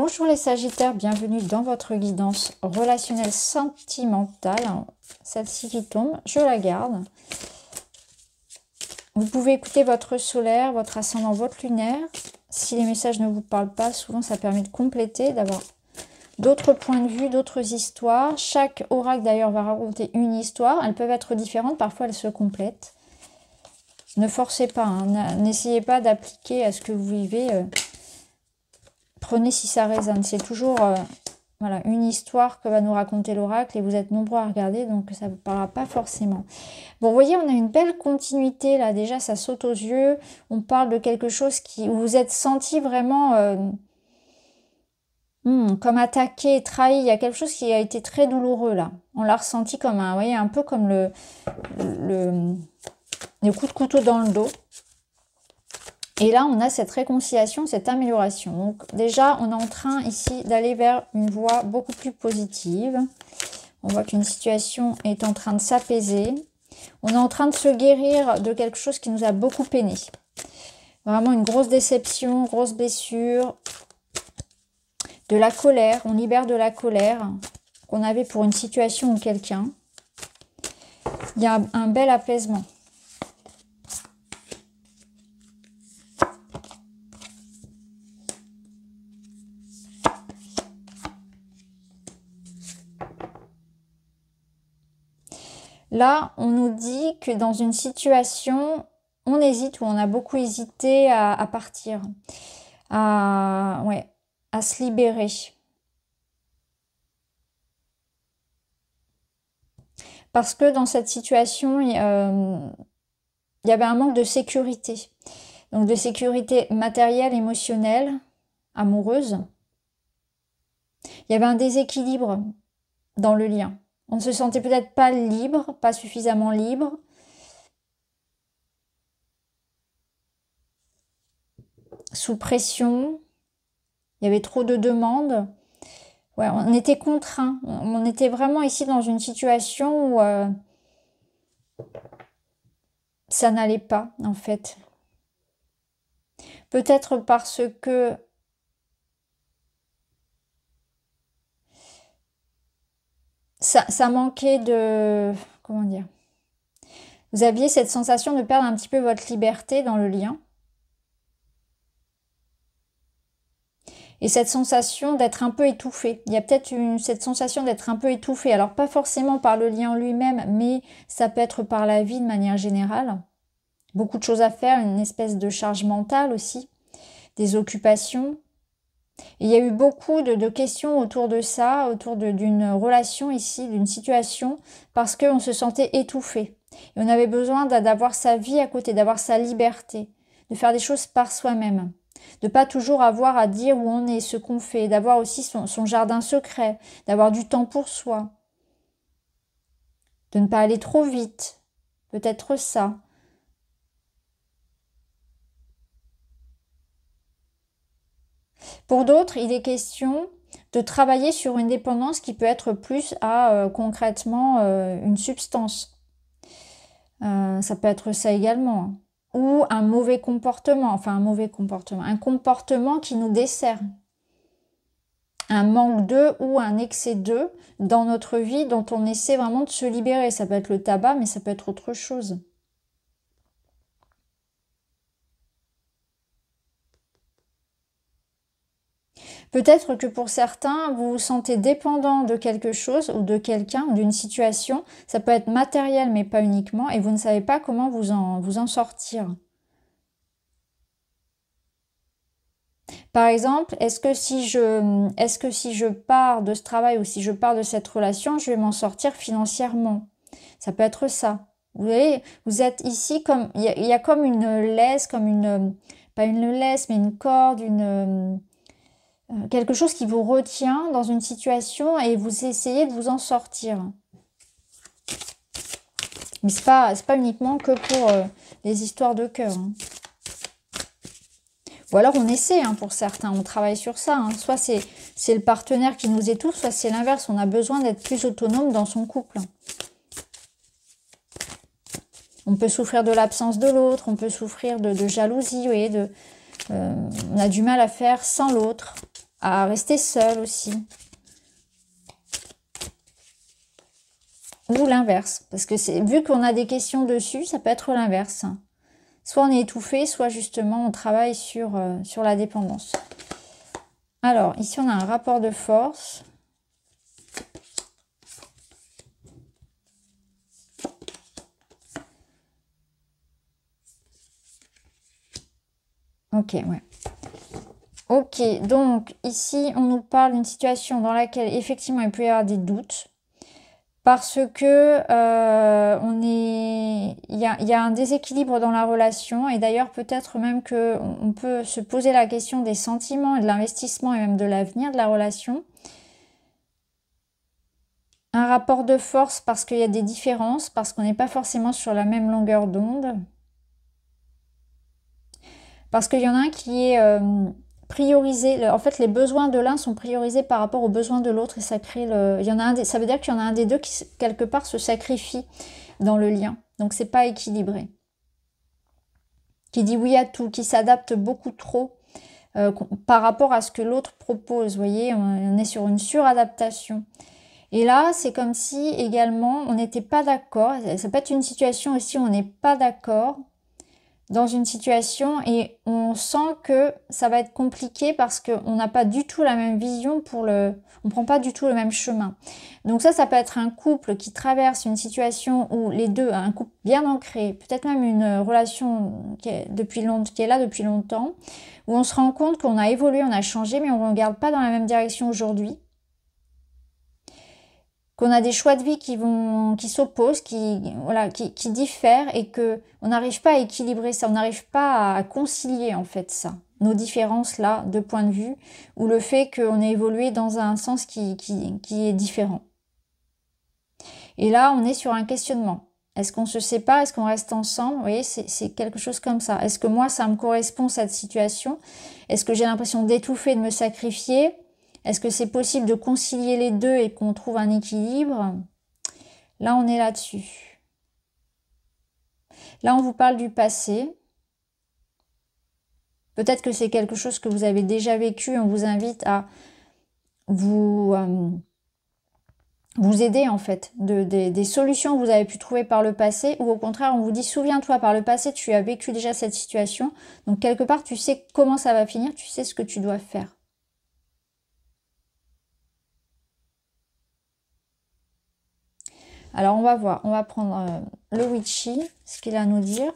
Bonjour les Sagittaires, bienvenue dans votre guidance relationnelle sentimentale. Celle-ci qui tombe, je la garde. Vous pouvez écouter votre solaire, votre ascendant, votre lunaire. Si les messages ne vous parlent pas, souvent ça permet de compléter, d'avoir d'autres points de vue, d'autres histoires. Chaque oracle d'ailleurs va raconter une histoire. Elles peuvent être différentes, parfois elles se complètent. Ne forcez pas, hein. N'essayez pas d'appliquer à ce que vous vivez. Prenez si ça résonne. C'est toujours voilà, une histoire que va nous raconter l'oracle et vous êtes nombreux à regarder, donc ça ne vous parlera pas forcément. Bon, vous voyez, on a une belle continuité là. Déjà, ça saute aux yeux. On parle de quelque chose où vous êtes senti vraiment comme attaqué, trahi. Il y a quelque chose qui a été très douloureux là. On l'a ressenti comme vous voyez, un peu comme le coup de couteau dans le dos. Et là, on a cette réconciliation, cette amélioration. Donc déjà, on est en train ici d'aller vers une voie beaucoup plus positive. On voit qu'une situation est en train de s'apaiser. On est en train de se guérir de quelque chose qui nous a beaucoup peiné. Vraiment une grosse déception, grosse blessure. De la colère, on libère de la colère qu'on avait pour une situation ou quelqu'un. Il y a un bel apaisement. Là, on nous dit que dans une situation, on hésite ou on a beaucoup hésité à partir, à se libérer. Parce que dans cette situation, il y avait un manque de sécurité. Donc de sécurité matérielle, émotionnelle, amoureuse. Il y avait un déséquilibre dans le lien. On ne se sentait peut-être pas libre, pas suffisamment libre. Sous pression. Il y avait trop de demandes. Ouais, on était contraints. On était vraiment ici dans une situation où ça n'allait pas, en fait. Peut-être parce que ça manquait de... Comment dire? Vous aviez cette sensation de perdre un petit peu votre liberté dans le lien. Et cette sensation d'être un peu étouffé. Il y a peut-être cette sensation d'être un peu étouffé. Alors pas forcément par le lien en lui-même, mais ça peut être par la vie de manière générale. Beaucoup de choses à faire, une espèce de charge mentale aussi, des occupations. Et il y a eu beaucoup de questions autour de ça, autour d'une relation ici, d'une situation, parce qu'on se sentait étouffé. Et on avait besoin d'avoir sa vie à côté, d'avoir sa liberté, de faire des choses par soi-même. De pas toujours avoir à dire où on est, ce qu'on fait, d'avoir aussi son jardin secret, d'avoir du temps pour soi. De ne pas aller trop vite, peut-être ça. Pour d'autres, il est question de travailler sur une dépendance qui peut être plus à concrètement une substance. Ça peut être ça également. Ou un mauvais comportement, un comportement qui nous dessert. Un manque d'eux ou un excès d'eux dans notre vie dont on essaie vraiment de se libérer. Ça peut être le tabac, mais ça peut être autre chose. Peut-être que pour certains, vous vous sentez dépendant de quelque chose ou de quelqu'un ou d'une situation. Ça peut être matériel, mais pas uniquement, et vous ne savez pas comment vous en sortir. Par exemple, est-ce que si je pars de ce travail ou si je pars de cette relation, je vais m'en sortir financièrement? Ça peut être ça. Vous voyez, vous êtes ici comme... Il y a comme une laisse, comme une... Pas une laisse, mais une corde, quelque chose qui vous retient dans une situation et vous essayez de vous en sortir. Mais c'est pas uniquement que pour les histoires de cœur. Hein. Ou alors on essaie pour certains, on travaille sur ça. Hein. Soit c'est le partenaire qui nous étouffe, soit c'est l'inverse, on a besoin d'être plus autonome dans son couple. On peut souffrir de l'absence de l'autre, on peut souffrir de jalousie, vous voyez, on a du mal à faire sans l'autre, à rester seul aussi. Ou l'inverse, parce que vu qu'on a des questions dessus, ça peut être l'inverse. Soit on est étouffé, soit justement on travaille sur la dépendance. Alors, ici on a un rapport de force. Ok, ouais. Ok, donc ici on nous parle d'une situation dans laquelle effectivement il peut y avoir des doutes. Parce que il y a un déséquilibre dans la relation, et d'ailleurs peut-être même que on peut se poser la question des sentiments et de l'investissement et même de l'avenir de la relation. Un rapport de force parce qu'il y a des différences, parce qu'on n'est pas forcément sur la même longueur d'onde. Parce qu'il y en a un qui est priorisé, en fait les besoins de l'un sont priorisés par rapport aux besoins de l'autre, et ça crée il y en a un ça veut dire qu'il y en a un des deux qui quelque part se sacrifie dans le lien, donc c'est pas équilibré, qui dit oui à tout, qui s'adapte beaucoup trop par rapport à ce que l'autre propose. Vous voyez, on est sur une suradaptation, et là c'est comme si également on n'était pas d'accord. Ça peut être une situation aussi où on n'est pas d'accord dans une situation, et on sent que ça va être compliqué parce qu'on n'a pas du tout la même vision on prend pas du tout le même chemin. Donc ça peut être un couple qui traverse une situation où les deux, un couple bien ancré, peut-être même une relation qui est là depuis longtemps, où on se rend compte qu'on a évolué, on a changé, mais on ne regarde pas dans la même direction aujourd'hui. Qu'on a des choix de vie qui s'opposent, qui diffèrent, et que on n'arrive pas à équilibrer ça, on n'arrive pas à concilier en fait ça, nos différences là de point de vue, ou le fait qu'on ait évolué dans un sens qui est différent. Et là, on est sur un questionnement. Est-ce qu'on se sépare? Est-ce qu'on reste ensemble? Vous voyez, c'est quelque chose comme ça. Est-ce que moi, ça me correspond, cette situation? Est-ce que j'ai l'impression d'étouffer, de me sacrifier? Est-ce que c'est possible de concilier les deux et qu'on trouve un équilibre? Là, on est là-dessus. Là, on vous parle du passé. Peut-être que c'est quelque chose que vous avez déjà vécu. On vous invite à vous aider en fait des solutions que vous avez pu trouver par le passé, ou au contraire, on vous dit souviens-toi, par le passé, tu as vécu déjà cette situation. Donc, quelque part, tu sais comment ça va finir, tu sais ce que tu dois faire. Alors, on va voir. On va prendre le Witchy, ce qu'il a à nous dire.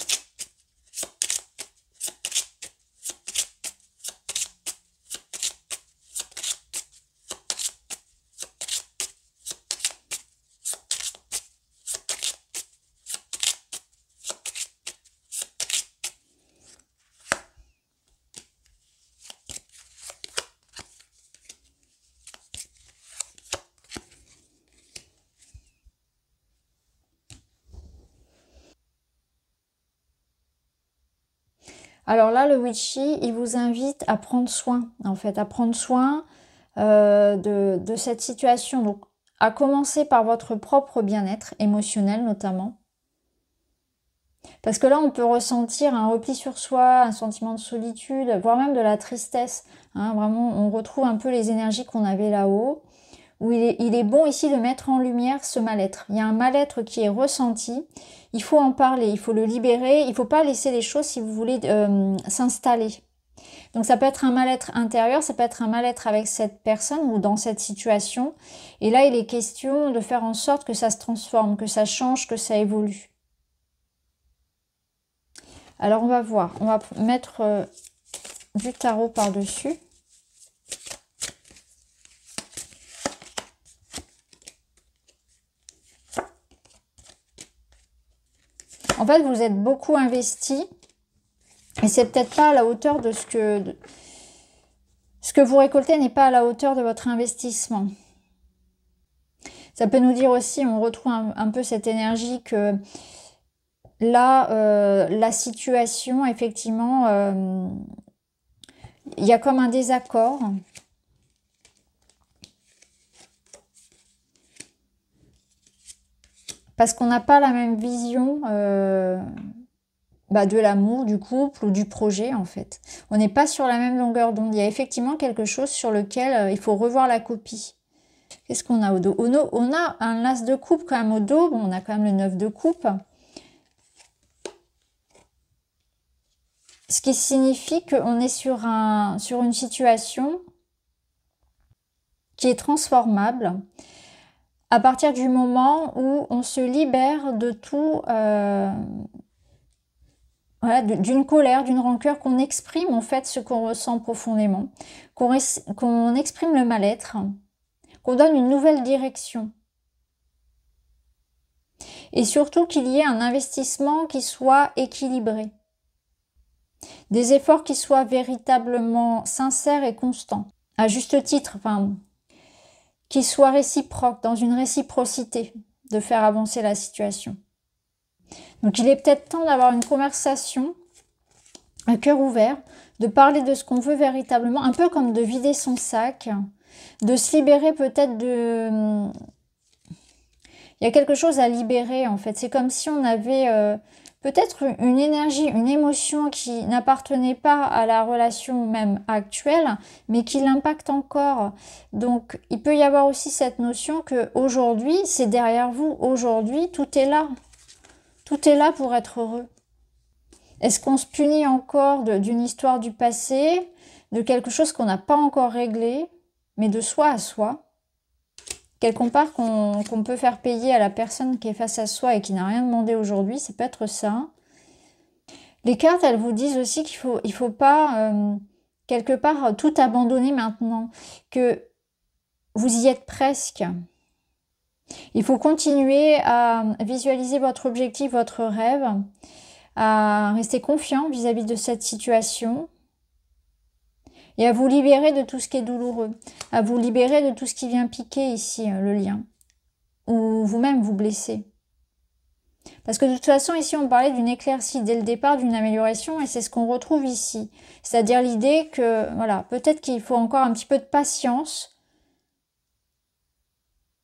Alors là, le Witchy, il vous invite à prendre soin, en fait, à prendre soin de cette situation. Donc, à commencer par votre propre bien-être émotionnel notamment. Parce que là, on peut ressentir un repli sur soi, un sentiment de solitude, voire même de la tristesse. Hein, vraiment, on retrouve un peu les énergies qu'on avait là-haut. Où il est bon ici de mettre en lumière ce mal-être. Il y a un mal-être qui est ressenti. Il faut en parler, il faut le libérer. Il ne faut pas laisser les choses, si vous voulez, s'installer. Donc ça peut être un mal-être intérieur, ça peut être un mal-être avec cette personne ou dans cette situation. Et là, il est question de faire en sorte que ça se transforme, que ça change, que ça évolue. Alors on va voir. On va mettre du tarot par-dessus. En fait, vous êtes beaucoup investi, et c'est peut-être pas à la hauteur de ce que vous récoltez n'est pas à la hauteur de votre investissement. Ça peut nous dire aussi, on retrouve un peu cette énergie que là, la situation, effectivement, il y a comme un désaccord. Parce qu'on n'a pas la même vision de l'amour, du couple ou du projet en fait. On n'est pas sur la même longueur d'onde. Il y a effectivement quelque chose sur lequel il faut revoir la copie. Qu'est-ce qu'on a au dos? On a un as de coupe quand même au dos. Bon, on a quand même le 9 de coupe. Ce qui signifie qu'on est sur une situation qui est transformable à partir du moment où on se libère de tout, voilà, d'une colère, d'une rancœur, qu'on exprime en fait ce qu'on ressent profondément, qu'on exprime le mal-être, qu'on donne une nouvelle direction. Et surtout qu'il y ait un investissement qui soit équilibré. Des efforts qui soient véritablement sincères et constants. À juste titre, enfin, qui soient réciproques, dans une réciprocité, de faire avancer la situation. Donc il est peut-être temps d'avoir une conversation à cœur ouvert, de parler de ce qu'on veut véritablement, un peu comme de vider son sac, de se libérer peut-être de... Il y a quelque chose à libérer en fait. C'est comme si on avait peut-être une énergie, une émotion qui n'appartenait pas à la relation même actuelle, mais qui l'impacte encore. Donc il peut y avoir aussi cette notion que aujourd'hui, c'est derrière vous. Aujourd'hui, tout est là. Tout est là pour être heureux. Est-ce qu'on se punit encore d'une histoire du passé, de quelque chose qu'on n'a pas encore réglé, mais de soi à soi? Quelque part qu'on peut faire payer à la personne qui est face à soi et qui n'a rien demandé aujourd'hui, c'est peut être ça. Les cartes, elles vous disent aussi qu'il faut pas, quelque part, tout abandonner maintenant, que vous y êtes presque. Il faut continuer à visualiser votre objectif, votre rêve, à rester confiant vis-à-vis de cette situation et à vous libérer de tout ce qui est douloureux, à vous libérer de tout ce qui vient piquer ici, le lien, ou vous-même vous blesser. Parce que de toute façon, ici, on parlait d'une éclaircie dès le départ, d'une amélioration, et c'est ce qu'on retrouve ici. C'est-à-dire l'idée que, voilà, peut-être qu'il faut encore un petit peu de patience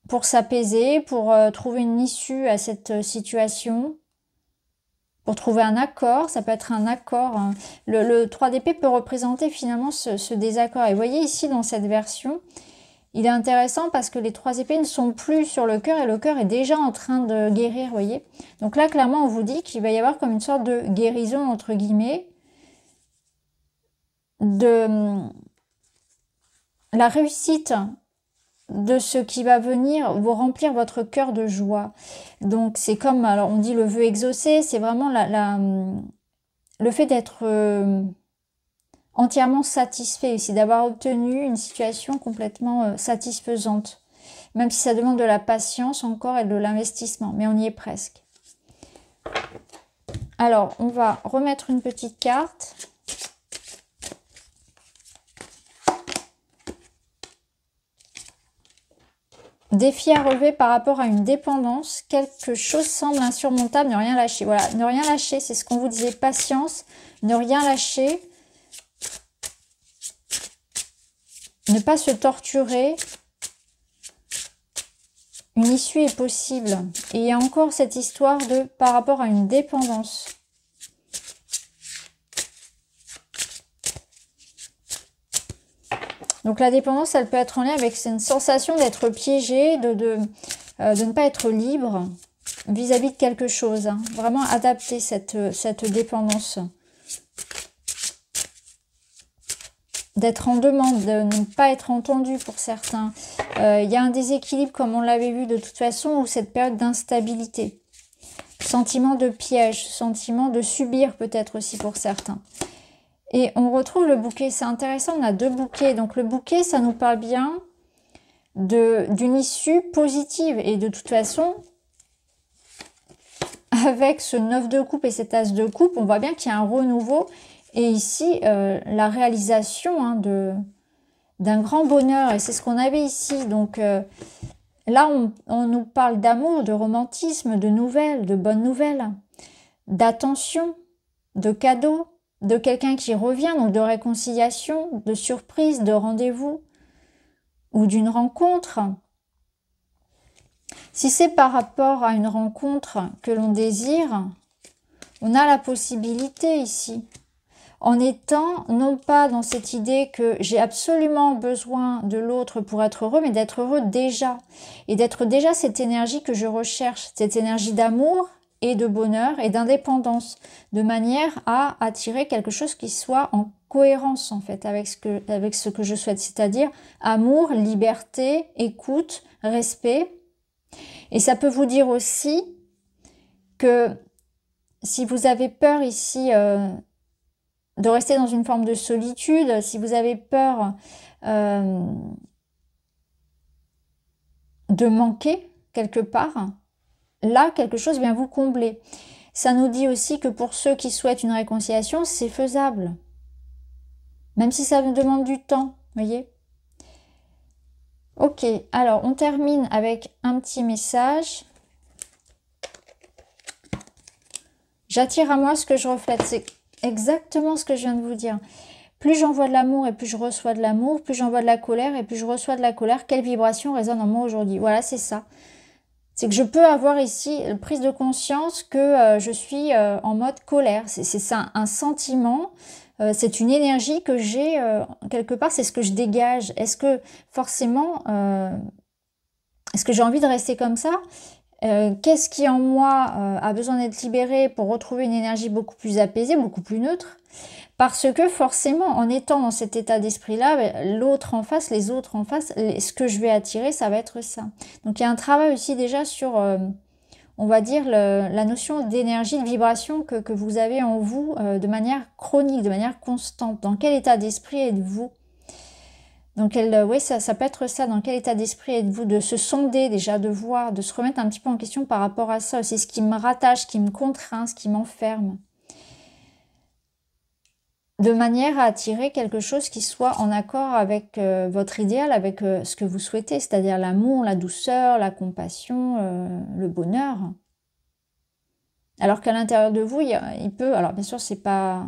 pour s'apaiser, pour trouver une issue à cette situation, pour trouver un accord. Ça peut être un accord. Hein. Le 3 d'épée peut représenter finalement ce désaccord. Et vous voyez ici, dans cette version, il est intéressant parce que les 3 épées ne sont plus sur le cœur et le cœur est déjà en train de guérir, vous voyez. Donc là, clairement, on vous dit qu'il va y avoir comme une sorte de guérison, entre guillemets, de la réussite de ce qui va venir vous remplir votre cœur de joie. Donc c'est comme, alors on dit le vœu exaucé, c'est vraiment le fait d'être entièrement satisfait aussi, d'avoir obtenu une situation complètement satisfaisante. Même si ça demande de la patience encore et de l'investissement, mais on y est presque. Alors, on va remettre une petite carte. Défi à relever par rapport à une dépendance. Quelque chose semble insurmontable, ne rien lâcher. Voilà, ne rien lâcher, c'est ce qu'on vous disait. Patience, ne rien lâcher. Ne pas se torturer. Une issue est possible. Et il y a encore cette histoire de par rapport à une dépendance. Donc la dépendance, elle peut être en lien avec une sensation d'être piégé, de ne pas être libre vis-à-vis de quelque chose. Hein. Vraiment adapter cette dépendance. D'être en demande, de ne pas être entendu pour certains. Il y a un déséquilibre, comme on l'avait vu de toute façon, ou cette période d'instabilité. Sentiment de piège, sentiment de subir peut-être aussi pour certains. Et on retrouve le bouquet, c'est intéressant, on a 2 bouquets. Donc le bouquet, ça nous parle bien d'une issue positive. Et de toute façon, avec ce 9 de coupe et cet as de coupe, on voit bien qu'il y a un renouveau. Et ici, la réalisation hein, d'un grand bonheur. Et c'est ce qu'on avait ici. Donc là, on nous parle d'amour, de romantisme, de nouvelles, de bonnes nouvelles, d'attention, de cadeaux, de quelqu'un qui revient, donc de réconciliation, de surprise, de rendez-vous ou d'une rencontre. Si c'est par rapport à une rencontre que l'on désire, On a la possibilité ici, en étant non pas dans cette idée que j'ai absolument besoin de l'autre pour être heureux, mais d'être heureux déjà. Et d'être déjà cette énergie que je recherche, cette énergie d'amour et de bonheur et d'indépendance, de manière à attirer quelque chose qui soit en cohérence en fait avec ce que je souhaite, c'est-à-dire amour, liberté, écoute, respect. Et ça peut vous dire aussi que si vous avez peur ici de rester dans une forme de solitude, si vous avez peur de manquer quelque part, là, quelque chose vient vous combler. Ça nous dit aussi que pour ceux qui souhaitent une réconciliation, c'est faisable. Même si ça nous demande du temps, voyez. Ok, alors on termine avec un petit message. J'attire à moi ce que je reflète. C'est exactement ce que je viens de vous dire. Plus j'envoie de l'amour et plus je reçois de l'amour, plus j'envoie de la colère et plus je reçois de la colère. Quelle vibration résonne en moi aujourd'hui? Voilà, c'est ça. C'est que je peux avoir ici la prise de conscience que je suis en mode colère. C'est ça, un sentiment, c'est une énergie que j'ai quelque part, c'est ce que je dégage. Est-ce que forcément, est-ce que j'ai envie de rester comme ça? Qu'est-ce qui en moi a besoin d'être libéré pour retrouver une énergie beaucoup plus apaisée, beaucoup plus neutre? Parce que forcément, en étant dans cet état d'esprit-là, l'autre en face, les autres en face, ce que je vais attirer, ça va être ça. Donc il y a un travail aussi déjà sur, on va dire, la notion d'énergie, de vibration que vous avez en vous de manière chronique, de manière constante. Dans quel état d'esprit êtes-vous? Donc oui, ça peut être ça, dans quel état d'esprit êtes-vous? De se sonder déjà, de voir, de se remettre un petit peu en question par rapport à ça. C'est ce qui me rattache, ce qui me contraint, ce qui m'enferme. De manière à attirer quelque chose qui soit en accord avec votre idéal, avec ce que vous souhaitez, c'est-à-dire l'amour, la douceur, la compassion, le bonheur. Alors qu'à l'intérieur de vous, il peut, alors bien sûr c'est pas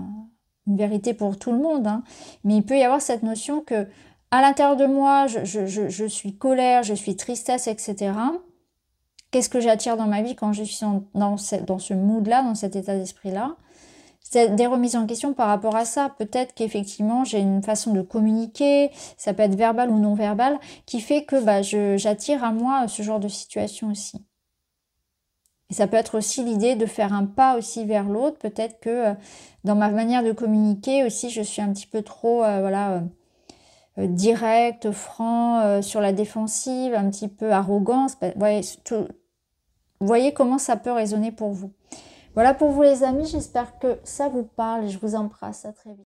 une vérité pour tout le monde, hein, mais il peut y avoir cette notion que à l'intérieur de moi, je suis colère, je suis tristesse, etc. Qu'est-ce que j'attire dans ma vie quand je suis dans ce mood-là, dans cet état d'esprit-là? C'est des remises en question par rapport à ça. Peut-être qu'effectivement, j'ai une façon de communiquer, ça peut être verbal ou non verbal, qui fait que j'attire à moi ce genre de situation aussi. Et ça peut être aussi l'idée de faire un pas aussi vers l'autre. Peut-être que dans ma manière de communiquer aussi, je suis un petit peu trop direct, franc, sur la défensive, un petit peu arrogance. Vous voyez comment ça peut résonner pour vous. Voilà pour vous les amis, j'espère que ça vous parle et je vous embrasse, à très vite.